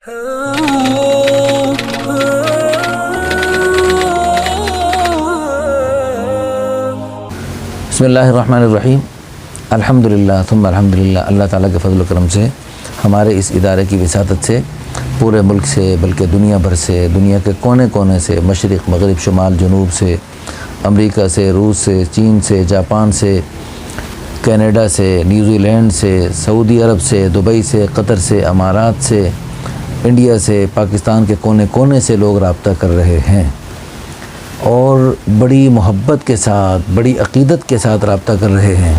بسم اللہ الرحمن الرحیم الحمدللہ ثم الحمدللہ۔ اللہ تعالیٰ کے فضل و کرم سے ہمارے اس ادارے کی وساطت سے پورے ملک سے بلکہ دنیا بھر سے، دنیا کے کونے کونے سے، مشرق مغرب شمال جنوب سے، امریکہ سے، روس سے، چین سے، جاپان سے، کینیڈا سے، نیوزی لینڈ سے، سعودی عرب سے، دبئی سے، قطر سے، امارات سے، انڈیا سے، پاکستان کے کونے کونے سے لوگ رابطہ کر رہے ہیں اور بڑی محبت کے ساتھ، بڑی عقیدت کے ساتھ رابطہ کر رہے ہیں۔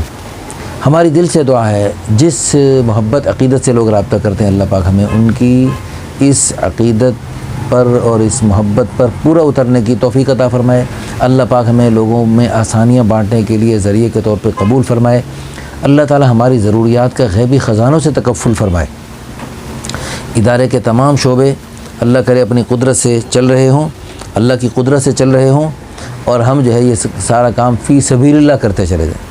ہماری دل سے دعا ہے جس محبت عقیدت سے لوگ رابطہ کرتے ہیں، اللہ پاک ہمیں ان کی اس عقیدت پر اور اس محبت پر پورا اترنے کی توفیق عطا فرمائے۔ اللہ پاک ہمیں لوگوں میں آسانیاں بانٹنے کے لیے ذریعے کے طور پہ قبول فرمائے۔ اللہ تعالی ہماری ضروریات کا غیبی خزانوں سے تکفل فرمائے۔ ادارے کے تمام شعبے اللہ کرے اپنی قدرت سے چل رہے ہوں، اللہ کی قدرت سے چل رہے ہوں، اور ہم جو ہے یہ سارا کام فی سبیل اللہ کرتے چلے جائیں۔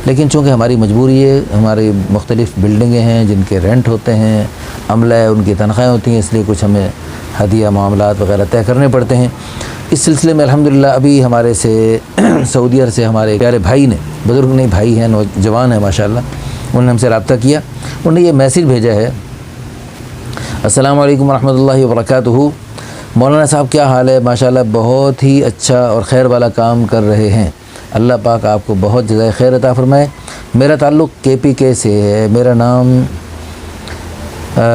لیکن چونکہ ہماری مجبوری ہے، ہماری مختلف بلڈنگیں ہیں جن کے رینٹ ہوتے ہیں، عملہ ہے، ان کی تنخواہیں ہوتی ہیں، اس لیے کچھ ہمیں ہدیہ معاملات وغیرہ طے کرنے پڑتے ہیں۔ اس سلسلے میں الحمدللہ ابھی ہمارے سے سعودی عرب سے ہمارے پیارے بھائی نے، بزرگ نہیں بھائی ہیں، نوجوان ہیں ماشاءاللہ، انہوں نے ہم سے رابطہ کیا، انہوں نے یہ میسیج بھیجا ہے: السلام علیکم ورحمۃ اللہ وبرکاتہ۔ مولانا صاحب کیا حال ہے؟ ماشاءاللہ بہت ہی اچھا اور خیر والا کام کر رہے ہیں، اللہ پاک آپ کو بہت جزائے خیر عطا فرمائے۔ میرا تعلق KPK سے ہے، میرا نام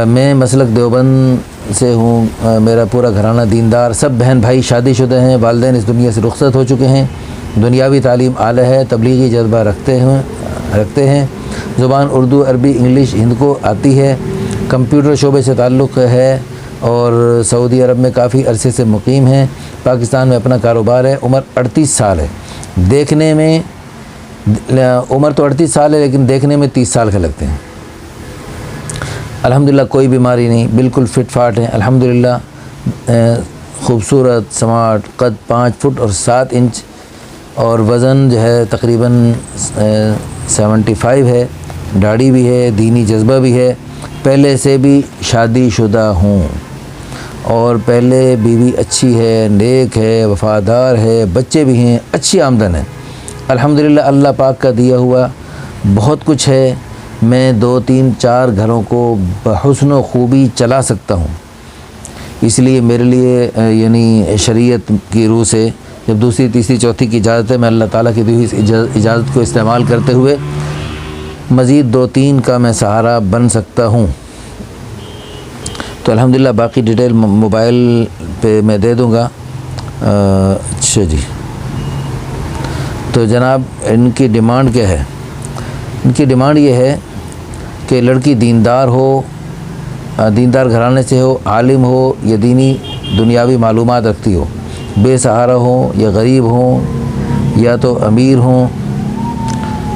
میں مسلک دیوبند سے ہوں، میرا پورا گھرانہ دیندار، سب بہن بھائی شادی شدہ ہیں، والدین اس دنیا سے رخصت ہو چکے ہیں، دنیاوی تعلیم اعلیٰ ہے، تبلیغی جذبہ رکھتے ہیں، زبان اردو عربی انگلش ہند کو آتی ہے، کمپیوٹر شعبے سے تعلق ہے اور سعودی عرب میں کافی عرصے سے مقیم ہیں، پاکستان میں اپنا کاروبار ہے، عمر 38 سال ہے، دیکھنے میں عمر تو 38 سال ہے لیکن دیکھنے میں 30 سال کے لگتے ہیں۔ الحمدللہ کوئی بیماری نہیں، بالکل فٹ فاٹ ہیں الحمدللہ، خوبصورت سمارٹ، قد 5 فٹ اور 7 انچ اور وزن جو ہے تقریباً 75 ہے، داڑھی بھی ہے، دینی جذبہ بھی ہے، پہلے سے بھی شادی شدہ ہوں اور پہلے بیوی اچھی ہے، نیک ہے، وفادار ہے، بچے بھی ہیں، اچھی آمدن ہے الحمدللہ، اللہ پاک کا دیا ہوا بہت کچھ ہے، میں 2 3 4 گھروں کو بحسن و خوبی چلا سکتا ہوں، اس لیے میرے لیے یعنی شریعت کی روح سے جب دوسری تیسری چوتھی کی اجازت ہے، میں اللہ تعالیٰ کی دی ہوئی اس اجازت کو استعمال کرتے ہوئے مزید 2 3 کا میں سہارا بن سکتا ہوں۔ تو الحمدللہ باقی ڈیٹیل موبائل پہ میں دے دوں گا۔ اچھا جی، تو جناب ان کی ڈیمانڈ کیا ہے؟ ان کی ڈیمانڈ یہ ہے کہ لڑکی دیندار ہو، دیندار گھرانے سے ہو، عالم ہو یا دینی دنیاوی معلومات رکھتی ہو، بے سہارا ہو یا غریب ہوں یا تو امیر ہوں،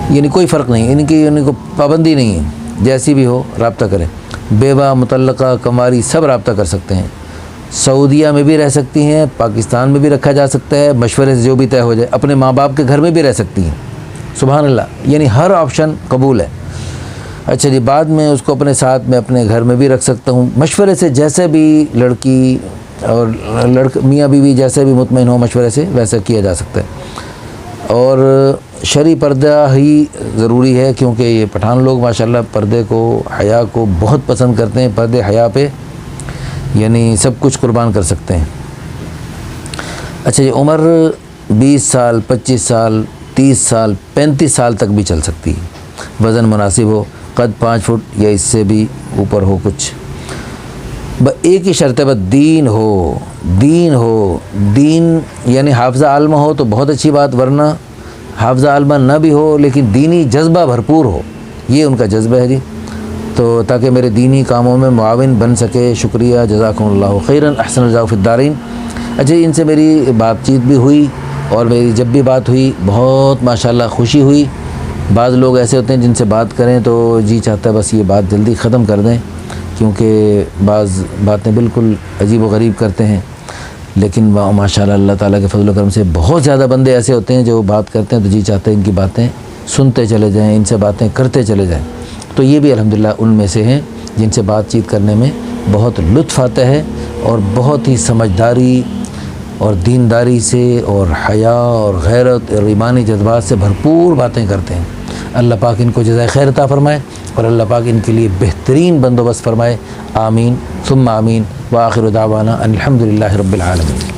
یعنی کوئی فرق نہیں، ان کی ان کو پابندی نہیں ہے، جیسی بھی ہو رابطہ کریں، بیوہ مطلقہ کنواری سب رابطہ کر سکتے ہیں، سعودیہ میں بھی رہ سکتی ہیں، پاکستان میں بھی رکھا جا سکتا ہے، مشورے سے جو بھی طے ہو جائے، اپنے ماں باپ کے گھر میں بھی رہ سکتی ہیں، سبحان اللہ، یعنی ہر آپشن قبول ہے۔ اچھا جی، بعد میں اس کو اپنے ساتھ میں اپنے گھر میں بھی رکھ سکتا ہوں، مشورے سے جیسے بھی لڑکی اور میاں بیوی جیسے بھی مطمئن ہو مشورے سے ویسا کیا جا سکتا ہے، اور شرعی پردہ ہی ضروری ہے کیونکہ یہ پٹھان لوگ ماشاءاللہ پردے کو، حیا کو بہت پسند کرتے ہیں، پردے حیا پہ یعنی سب کچھ قربان کر سکتے ہیں۔ اچھا یہ عمر 20 سال 25 سال 30 سال 35 سال تک بھی چل سکتی ہے، وزن مناسب ہو، قد 5 فٹ یا اس سے بھی اوپر ہو کچھ، ایک ہی شرط ہے بس دین ہو، دین یعنی حافظہ عالمہ ہو تو بہت اچھی بات، ورنہ حافظہ عالمہ نہ بھی ہو لیکن دینی جذبہ بھرپور ہو، یہ ان کا جذبہ ہے جی، تو تاکہ میرے دینی کاموں میں معاون بن سکے۔ شکریہ، جزاکم اللہ خیراً، احسن الجزاء فی الدارین۔ اچھا ان سے میری بات چیت بھی ہوئی اور میری جب بھی بات ہوئی بہت ماشاءاللہ خوشی ہوئی۔ بعض لوگ ایسے ہوتے ہیں جن سے بات کریں تو جی چاہتا ہے بس یہ بات جلدی ختم کر دیں، کیونکہ بعض باتیں بالکل عجیب و غریب کرتے ہیں، لیکن ماشاءاللہ اللہ تعالیٰ کے فضل و کرم سے بہت زیادہ بندے ایسے ہوتے ہیں جو بات کرتے ہیں تو جی چاہتے ہیں ان کی باتیں سنتے چلے جائیں، ان سے باتیں کرتے چلے جائیں، تو یہ بھی الحمدللہ ان میں سے ہیں جن سے بات چیت کرنے میں بہت لطف آتا ہے اور بہت ہی سمجھداری اور دینداری سے اور حیا اور غیرت اور ایمانی جذبات سے بھرپور باتیں کرتے ہیں۔ اللہ پاک ان کو جزائے خیر عطا فرمائے اور اللہ پاک ان کے لیے بہترین بندوبست فرمائے۔ آمین ثم آمین، وآخر دعوانا ان الحمد للہ رب العالمین۔